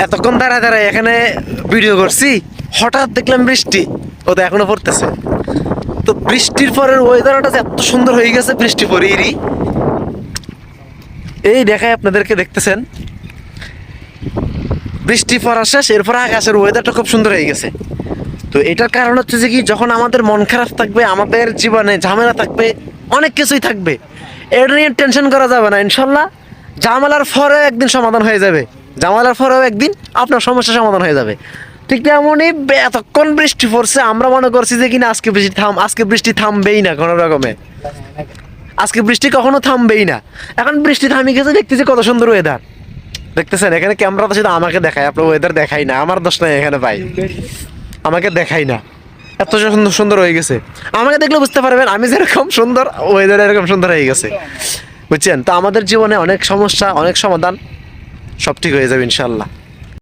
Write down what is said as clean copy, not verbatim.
এতক্ষণ দাঁড়ায় দাঁড়ায় এখানে ভিডিও করছি, হঠাৎ দেখলাম বৃষ্টি, ও তো এখনো পড়তেছে। তো বৃষ্টির পরের ওয়েদারটা যে এত সুন্দর হয়ে গেছে বৃষ্টি পরেই, এই দেখায় আপনাদেরকে, দেখতেছেন বৃষ্টি পড়া শেষ, এরপর আকাশের ওয়েদারটা খুব সুন্দর হয়ে গেছে। তো এটার কারণ হচ্ছে যে কি, যখন আমাদের মন খারাপ থাকবে, আমাদের জীবনে ঝামেলা থাকবে, অনেক কিছুই থাকবে, এটা নিয়ে টেনশন করা যাবে না। ইনশাল্লাহ ঝামেলার পরেও একদিন সমাধান হয়ে যাবে, ঝামেলার পরেও একদিন আপনার সমস্যার সমাধান হয়ে যাবে। ঠিক তেমনই এতক্ষণ বৃষ্টি পড়ছে, আমরা মনে করছি যে কিনা আজকে বৃষ্টি থামবেই না কোনো রকমে, আজকে বৃষ্টি কখনো থামবেই না। এখন বৃষ্টি থামে গেছে, দেখতেছি কত সুন্দর ওয়েদার। দেখতেছেন এখানে ক্যামেরাতে শুধু আমাকে দেখায়, আপনার ওয়েদার দেখাই না, আমার দোষ নাই এখানে ভাই, আমাকে দেখাই না। এত সুন্দর সুন্দর হয়ে গেছে, আমাকে দেখলে বুঝতে পারবেন আমি যেরকম সুন্দর, ওয়েদার এরকম সুন্দর হয়ে গেছে, বুঝছেন? তো আমাদের জীবনে অনেক সমস্যা, অনেক সমাধান, সব ঠিক হয়ে যাবে ইনশাল্লাহ।